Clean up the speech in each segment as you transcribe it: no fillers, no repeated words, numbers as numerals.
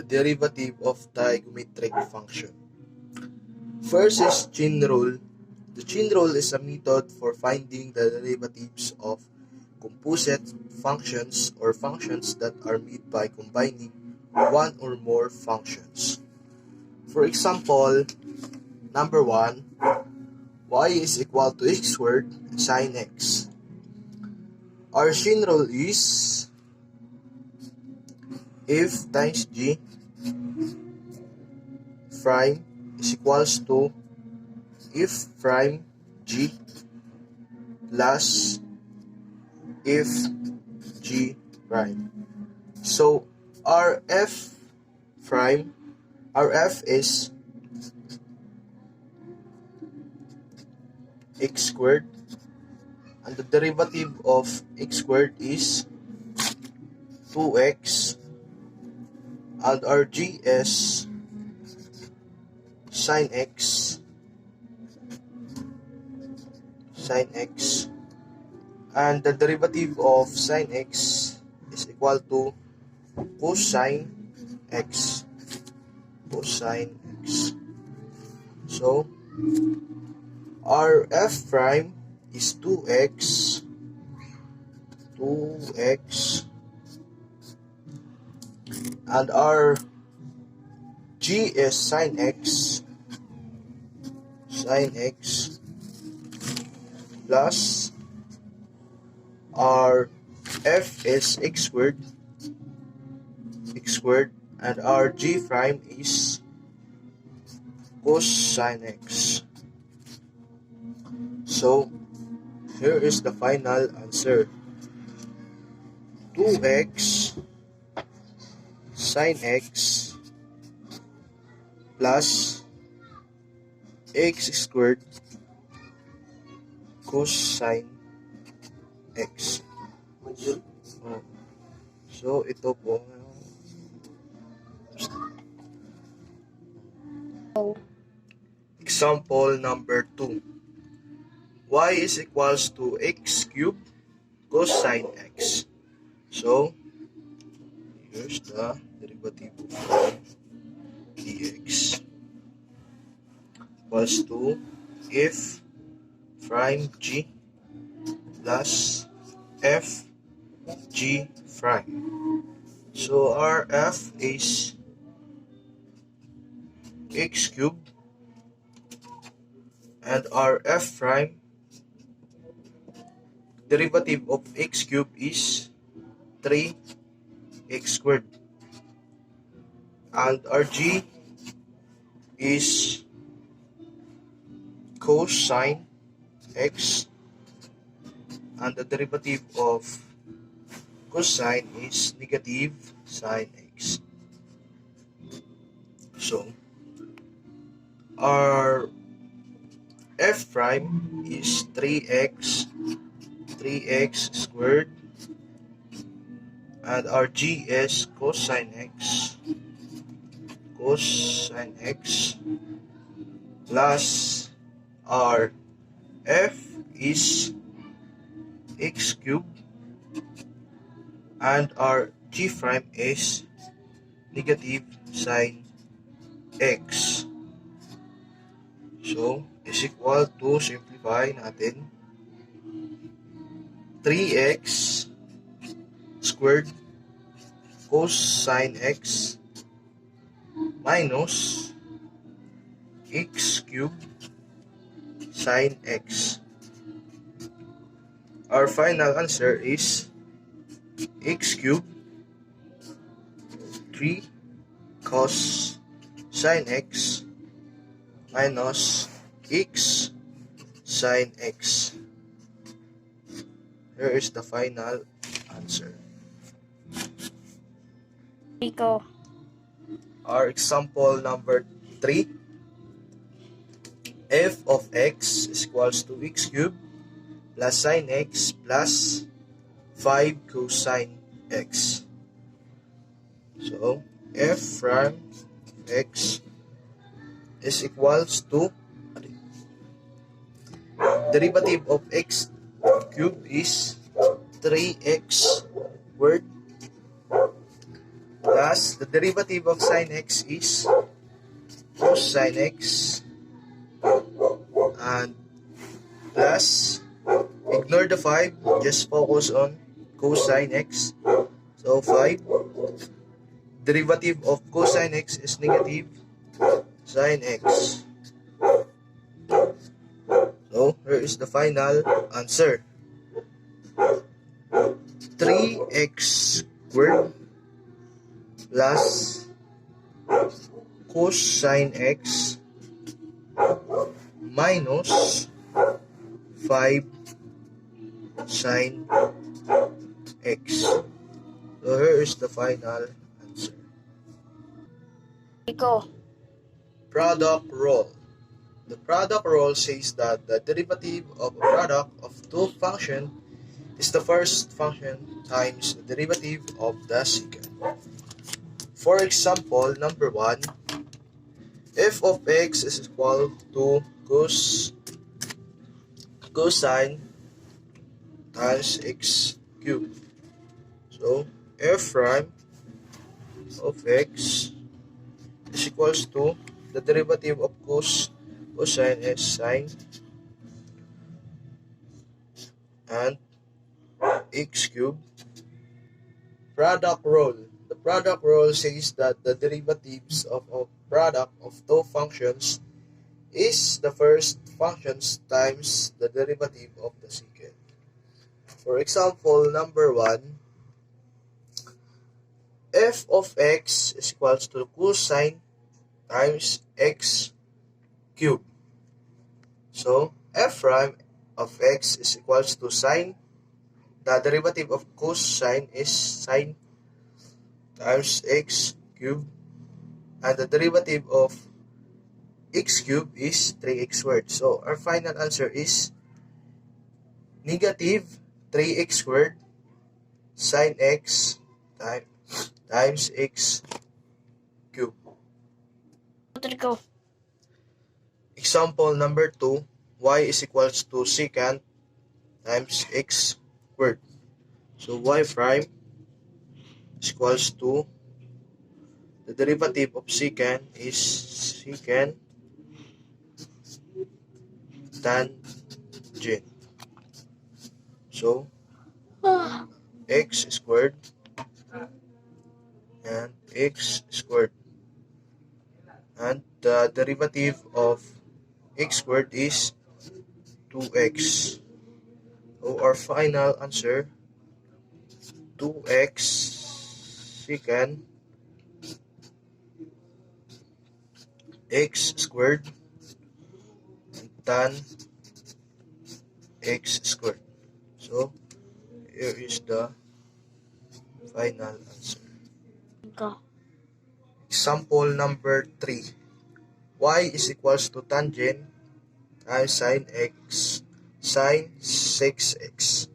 derivative of trigonometric function. First is chain rule. The chain rule is a method for finding the derivatives of composite functions or functions that are made by combining one or more functions. For example, number 1, y is equal to x squared sine x. Our chain rule is if times g prime is equals to if prime g plus if g prime. So our f is x squared, and the derivative of x squared is 2x, and our g is sine x, and the derivative of sine x is equal to cosine x. So our f prime is 2x, and our g is sine x plus our f is x squared, and our g prime is cosine x. So here is the final answer: 2x sine x plus x squared cosine x. So ito po example number 2. Y is equals to x cubed cosine x. So here's the derivative of dx equals to if prime g plus f g prime. So our f is x cubed, and our f prime, derivative of x cubed is 3x squared, and our g is cosine x, and the derivative of cosine is negative sine x. So our f prime is 3x squared, and our g is cosine x plus our f is x cubed, and our g prime is negative sine x. So is equal to, simplify natin, 3x squared cosine x minus x cubed sine x. Our final answer is x cubed 3 cos sine x minus x sine x. Here is the final answer. Rico. Our example number 3. F of x is equals to x cubed plus sine x plus 5 cosine x. So f prime x is equals to, derivative of x cubed is 3x squared plus the derivative of sine x is cosine x, and plus, ignore the 5, just focus on cosine x. So 5, derivative of cosine x is negative sine x. So here is the final answer. 3x squared plus cosine x minus 5 sine x. So here is the final answer. Iko. Product rule. The product rule says that the derivative of a product of two functions is the first function times the derivative of the second. For example, number 1, f of x is equal to cosine times x cubed. So f prime of x is equals to the derivative of cosine is sine, and x cubed. Product rule. The product rule says that the derivatives of a product of two functions is the first functions times the derivative of the second. For example, number 1, f of x is equals to cosine times x cubed. So, f prime of x is equals to sine. The derivative of cosine is sine times x cubed. And the derivative of x cubed is 3x squared. So, our final answer is negative 3x squared sine x times x cubed. Trigo. Example number 2, y is equals to secant times x squared. So y prime is equals to the derivative of secant is secant tangent. So x squared and x squared, and the derivative of x squared is 2x. So our final answer, 2x secant x squared tan x squared. So here is the final answer. Iko. Example number 3. Y is equals to tangent times sine 6x.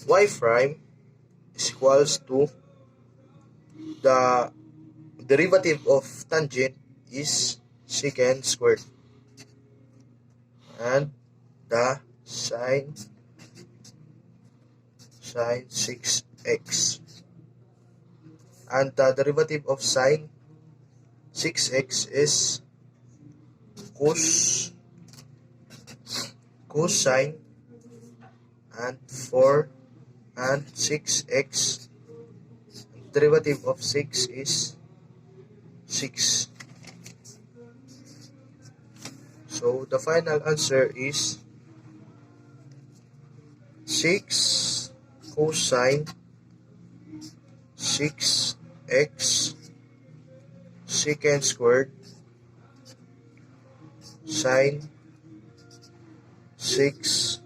Y prime is equals to the derivative of tangent is secant squared, and the sine 6x, and the derivative of sine 6x is cosine, and 4 and 6x, derivative of 6 is 6. So the final answer is 6 cosine 6x secant squared sine 6x.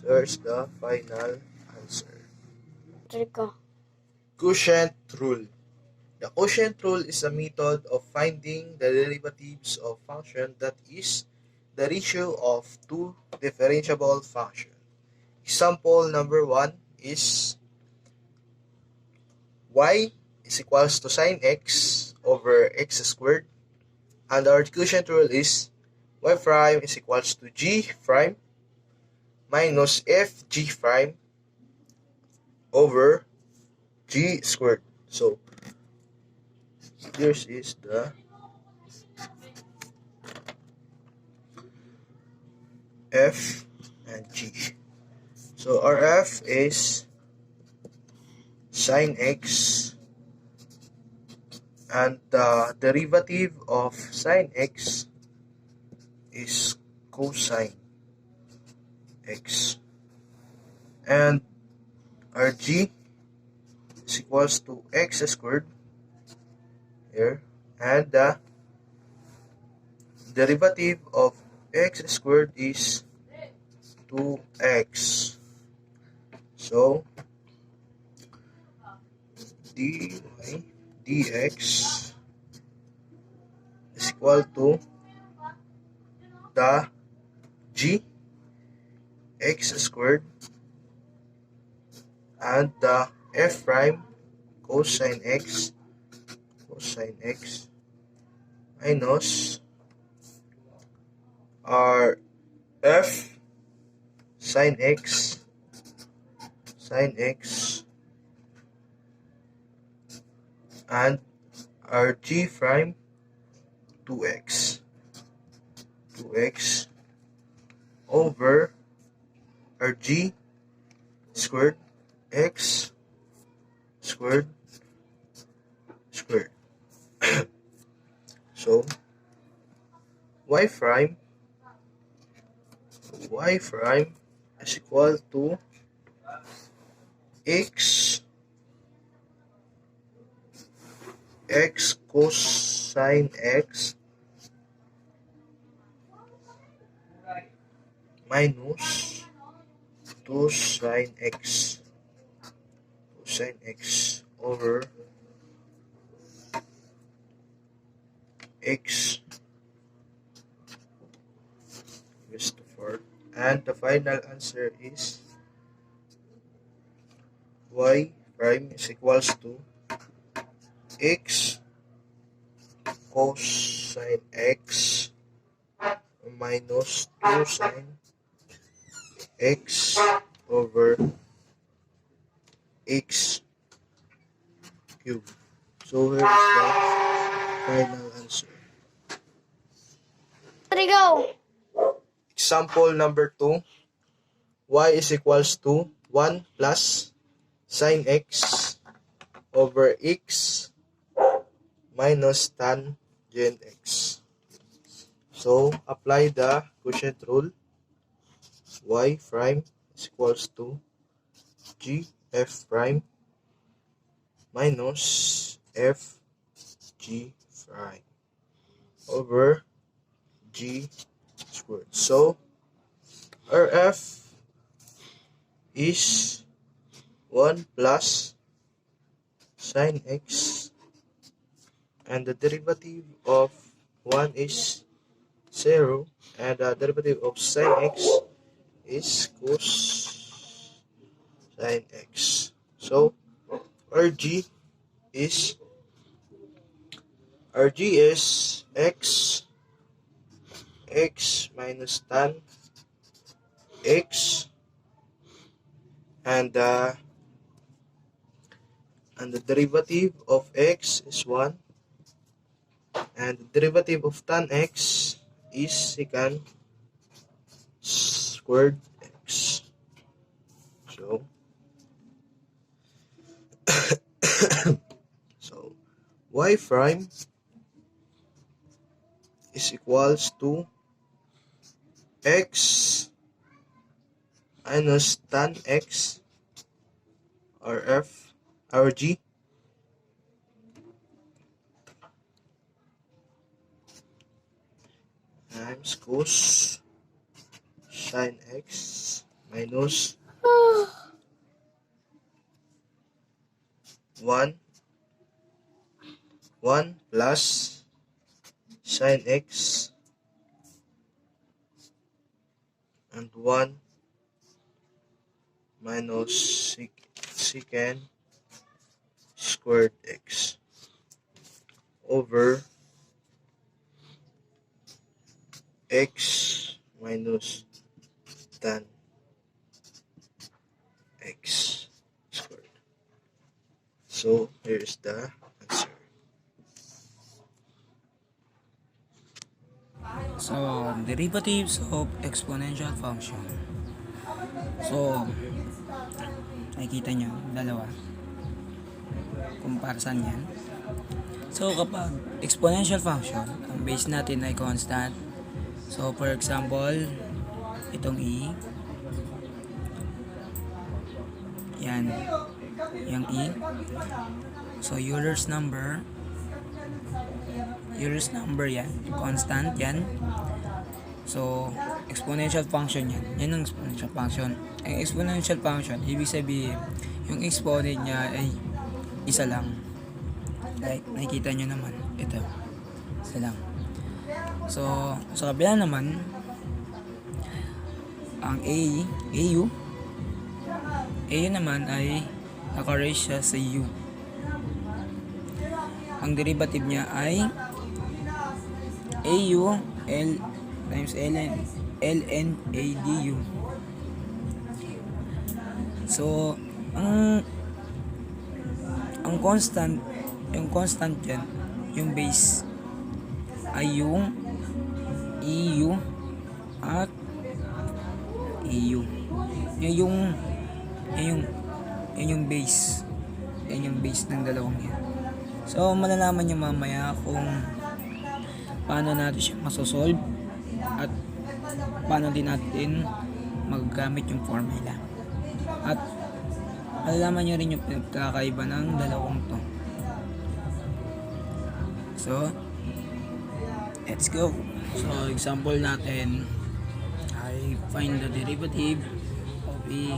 So here's the final answer. Trigo. Quotient rule. The quotient rule is a method of finding the derivatives of function that is the ratio of two differentiable functions. Example number 1 is y is equals to sine x over x squared, and our quotient rule is y prime is equals to g prime minus f g prime over g squared. So this is the f and g. So our f is sine x, and the derivative of sine x is cosine x, and our g is equals to x squared here, and the derivative of x squared is 2x. So dy dx is equal to the g x squared and the f prime cosine x minus our f sine x and our g prime 2x over our g squared x squared. So y prime is equal to x cosine x minus 2 sine x over x raised to 4, and the final answer is y prime is equals to x cosine x minus 2 sine x over x cubed. So here's the final answer. Trigo. Example number 2, y is equals to 1 plus sine x over x minus tangent x. So apply the quotient rule. Y prime is equals to g f prime minus f g prime over g squared. So our f is 1 plus sine x, and the derivative of 1 is 0, and the derivative of sine x is cos sine x. So our g is x minus tan x, and the derivative of x is 1, and the derivative of tan x is secant squared x. So y prime is equals to x minus tan x, our g, times cos sine x minus 1 plus sine x and 1 minus secant squared x over x minus tan x squared. So, here's the answer. So, derivatives of exponential function. So, nakikita nyo, dalawa. Comparison yan. So, kapag exponential function, ang base natin ay constant. So, for example, itong e. Yan. Yung e. So, Euler's number yan. Constant yan. So, exponential function yan. Yan ang exponential function. Ang exponential function, ibig sabihin, yung exponent niya ay isa lang. Like, nakikita nyo naman. Ito. Isa lang. So, sa kabila naman, ang AU naman ay naka-raise siya sa U. Ang derivative niya ay AU L times ln ADU. So, ang constant yan, yung base ay yung EU at AU. Yan yung base. Yan yung base ng dalawang yan. So, malalaman nyo mamaya kung paano natin siya masosolve at paano din natin magagamit yung formula. At malalaman nyo rin yung pinagkakaiba ng dalawang to. So, let's go. So, example natin ay find the derivative of e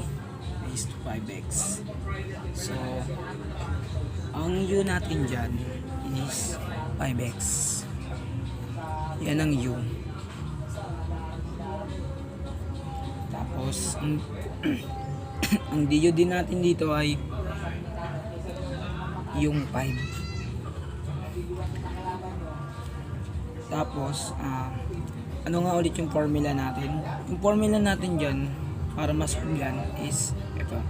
raised to 5x. So, ang u natin dyan is 5x. Yan ang u. Tapos, ang du din natin dito ay yung 5. Tapos, ano nga ulit yung formula natin? Yung formula natin dyan, para masolve yan, is ito.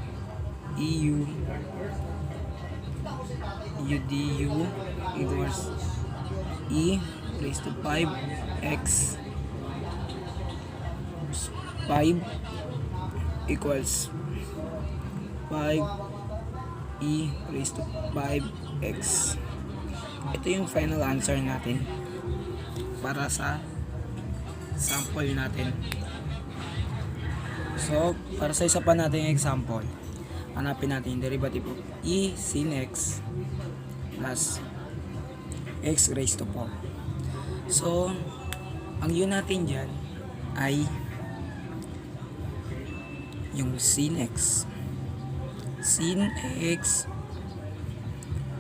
EU du equals e raised to 5x 5 equals 5 e raised to 5x. Ito yung final answer natin para sa sample natin. So, para sa isa pa natin example, hanapin natin yung derivative of e sin x plus x raised to 4. So, ang u natin dyan ay yung sin x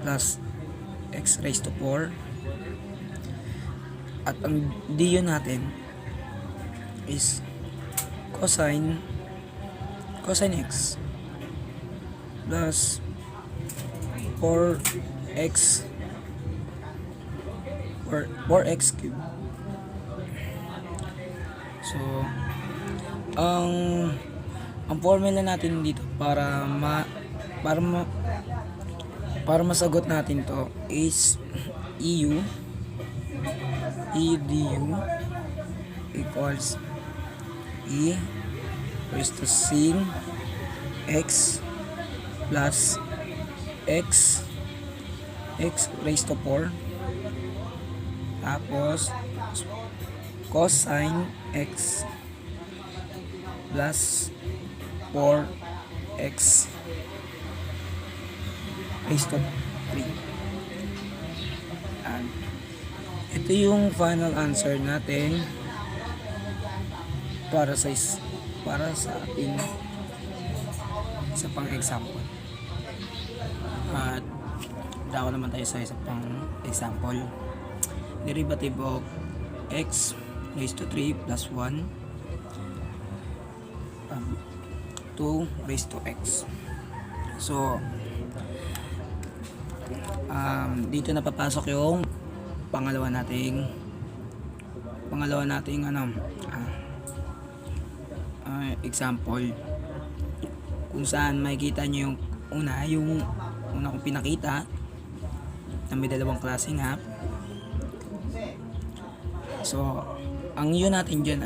plus x raised to 4. At ang du natin is cosine x plus 4x cube. So, ang formula natin dito para masagot natin to is du equals e raised to sin x plus x raised to 4, tapos cosine x plus 4x raised to 3. And ito yung final answer natin para sa ating isa pang example. At dako naman tayo sa isa pang example. Derivative of x raised to 3 plus 1 2 raised to x. So, dito na papasok yung pangalawa nating example, kung saan makikita nyo yung una kong pinakita na may dalawang klaseng half. So, ang u natin dyan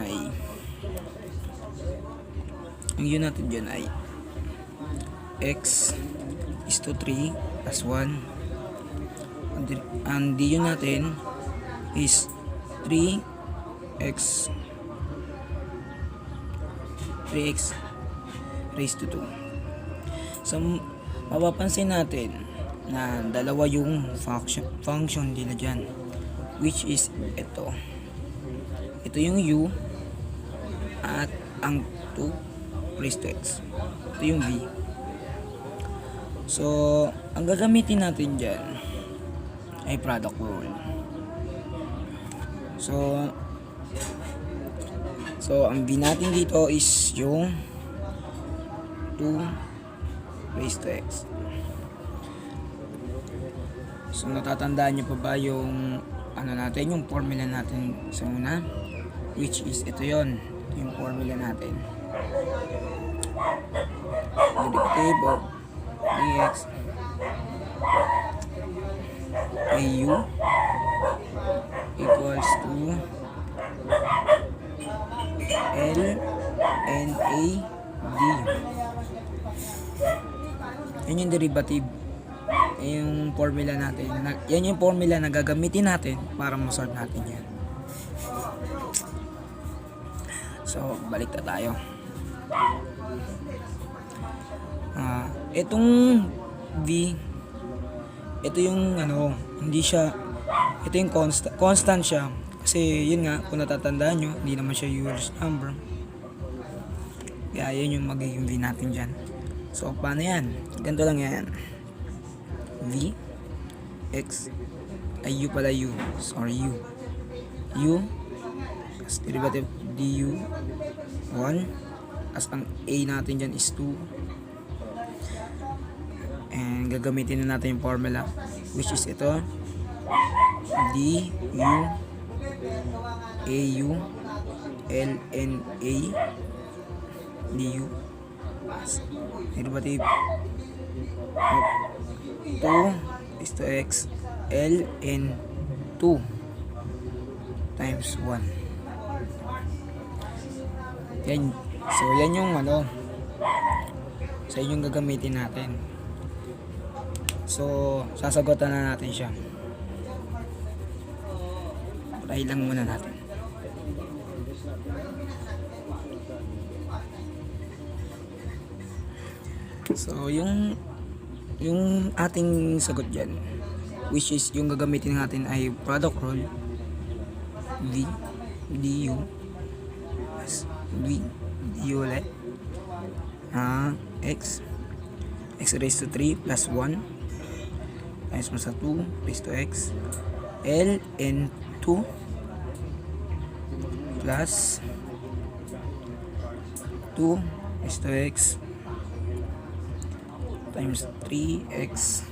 ay x is to 3 plus 1. Ang du natin is 3x raised to 2. So, mapapansin natin na dalawa yung function nila dyan, which is ito yung u at ang 2 raised to x. Ito yung v. So, ang gagamitin natin dyan ay product rule. So ang v natin dito is yung 2 raised to x. So natatandaan nyo pa ba yung yung formula natin sa una, which is ito yon, yung formula natin. Derivative of dx au equals to ln a du. Yan yung derivative, yung formula natin. Yan yung formula na gagamitin natin para ma-solve natin yan. So, balik na tayo. Itong v, ito yung hindi siya, ito yung constant siya. Kasi yun nga, kung natatandaan nyo, hindi naman siya Euler's number. Kaya yun yung magiging v natin dyan. So, paano yan? Ganito lang yan. V, x, ay u pala u. Sorry, u. U, as derivative du, 1. As ang a natin dyan is 2. And gagamitin na natin yung formula, which is ito. Du, au, ln a, du, as derivative of 2 is to x ln 2 times 1. Yan. So, yan yung so, yun yung gagamitin natin. So, sasagutan na natin siya. Try lang muna natin. So, yung ating sagot dyan, which is yung gagamitin natin ay product rule, v du as v du ulit x raised to 3 plus 1 times mo sa 2 raised to x ln 2 plus 2 raised to x times 3x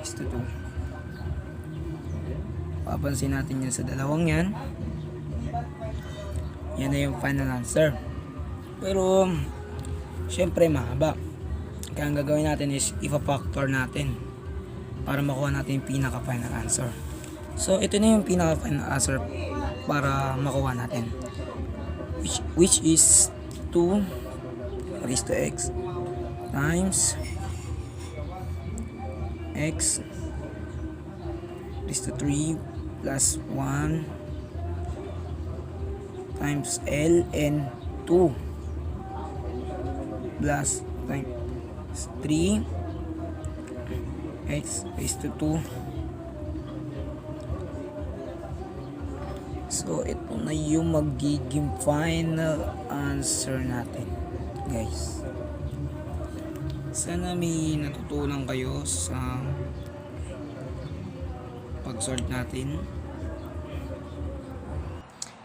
is to 2. Papansin natin yan sa dalawang yan. Yan na yung final answer. Pero, syempre mahaba. Kaya ang gagawin natin is ipa-factor natin para makuha natin yung pinaka-final answer. So, ito na yung pinaka-final answer para makuha natin. Which is 2 raised to x times x raised to 3 plus 1 times ln 2 plus times 3 x raised to 2. So, ito na yung magiging final answer natin, guys. Sana may natutunan kayo sa pag-solve natin.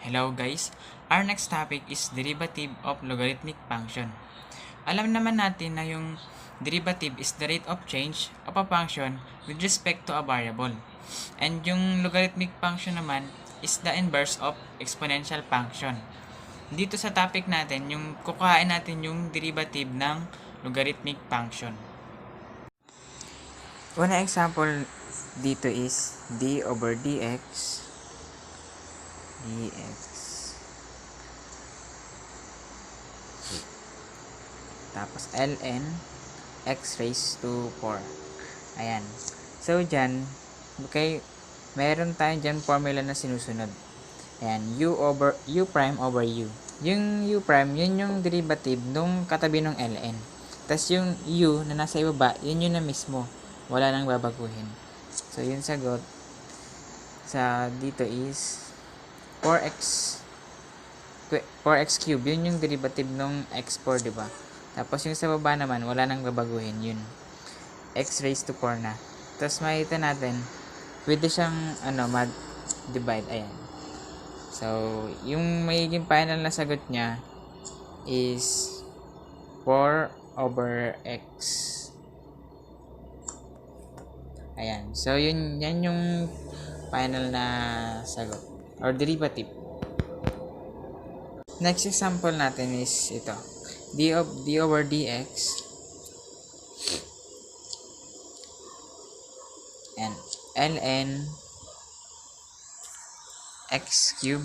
Hello guys, our next topic is derivative of logarithmic function. Alam naman natin na yung derivative is the rate of change of a function with respect to a variable. And yung logarithmic function naman is the inverse of exponential function. Dito sa topic natin, yung kukuhain natin yung derivative ng logarithmic function. Una example dito is d over dx tapos ln x raised to 4. Ayan. So, dyan, okay, meron tayong dyan formula na sinusunod. Ayan, u prime over u. Yung u prime, yun yung derivative nung katabi ng ln. Tapos yung u na nasa ibaba, yun na mismo. Wala nang babaguhin. So, yung sagot sa dito is 4x cube. Yun yung derivative nung x4, diba? Tapos yung sa baba naman, wala nang babaguhin yun. X raised to 4 na. Tapos makita natin, pwede siyang mag-divide. Ayan. So, yung magiging final na sagot niya is 4 over x. Ayan. So, yan yung final na sagot or derivative. Next example natin is ito. d over dx and ln x cube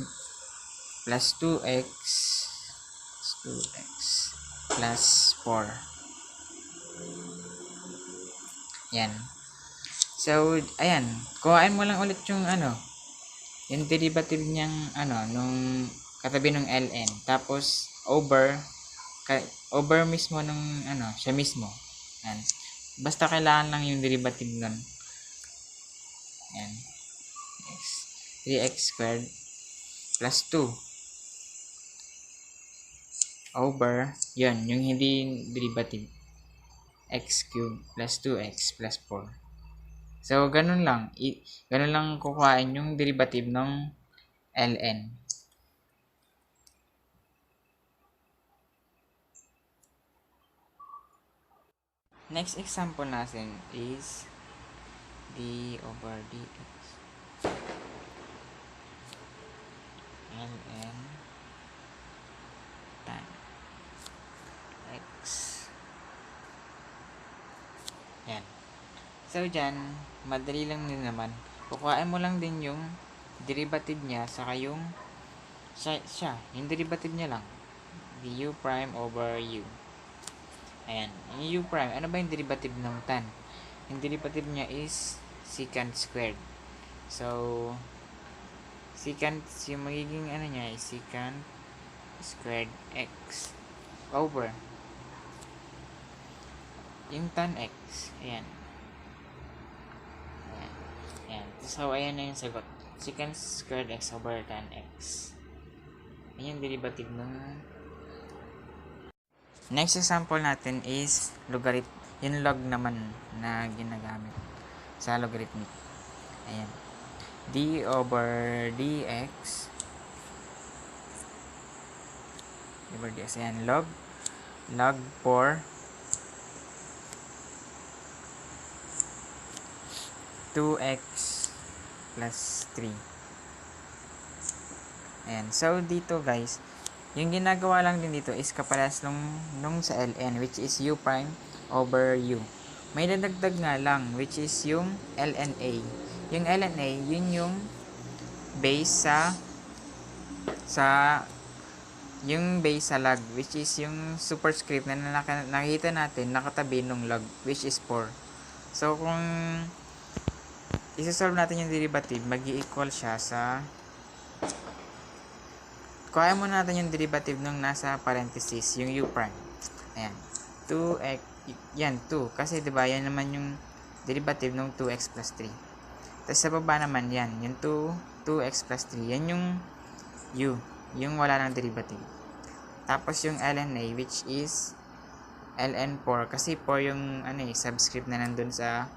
plus 2x plus 4. Yan. So, ayan. Kuhain mo lang ulit yung yung derivative niyang nung katabi ng ln. Tapos, over mismo nung siya mismo. Yan. Basta kailangan lang yung derivative nun. Yan. 3x squared plus 2 over yun, yung hindi derivative x cubed plus 2x plus 4. So, ganun lang. Ganun lang kukuhain yung derivative ng ln. Next example natin is d over dx ln tan x. Yan. So, dyan, madali lang din naman. Kukuhain mo lang din yung derivative niya, saka yung yung derivative niya lang. Du prime over u. Ayan. Yung u prime, ano ba yung derivative ng tan? Yung derivative niya is secant squared. So, secant, yung magiging niya is secant squared x over yung tan x. Ayan. Ayan. So, ayan na yung sagot. Secant squared x over tan x. Ayan yung derivative ng. Next example natin is logarit. Yung log naman na ginagamit sa logarithmic. Ayan. d over dx Ayan. Log 4 2x plus 3. Ayan. So, dito guys, yung ginagawa lang din dito is kapalas nung sa ln, which is u prime over u. May dadagdag nga lang, which is yung lna. Yung lna, yun yung base yung base sa log, which is yung superscript na nakita natin nakatabi nung log, which is 4. So, kung isa-solve natin yung derivative, mag-i-equal siya sa kuhain muna natin yung derivative nung nasa parenthesis, yung u prime. Ayan. 2x, yan, 2. Kasi diba, yan naman yung derivative nung 2x plus 3. Tapos sa baba naman, yan, yung 2x plus 3. Yan yung u, yung wala ng derivative. Tapos yung lna, which is ln4. Kasi 4 yung, subscript na nandun sa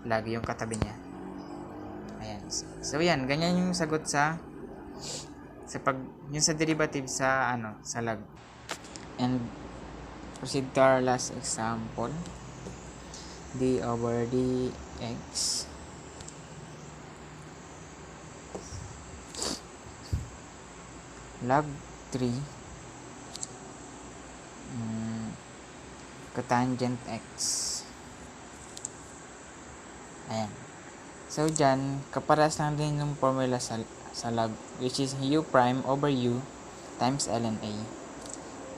log, yung katabi niya. Ayan. So, yan. Ganyan yung sagot yung sa derivative sa log. And proceed to our last example. d over dx log 3 cotangent x Ayan. So, dyan, kaparas lang din yung formula sa log, which is u prime over u times ln a.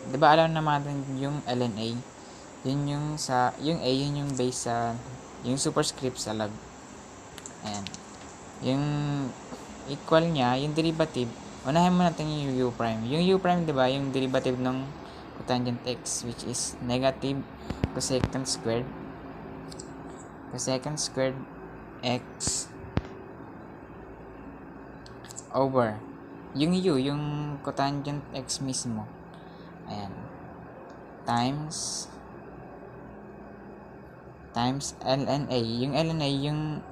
Diba alam naman natin yung ln a? Yun yung a, yun yung base sa, yung superscript sa log. Ayan. Yung equal niya, yung derivative, unahin mo natin yung u prime. Yung u prime, diba, yung derivative ng cotangent x, which is negative cosecant squared x over yung u, yung cotangent x mismo. Ayan. Times ln a. Yung ln a, yung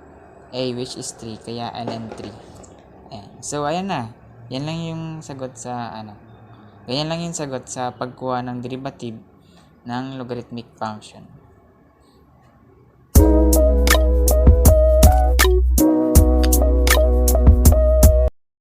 a which is 3, kaya ln 3. Ayan. So, ayan na. Yan lang yung sagot sa ganyan lang yung sagot sa pagkuha ng derivative ng logarithmic function.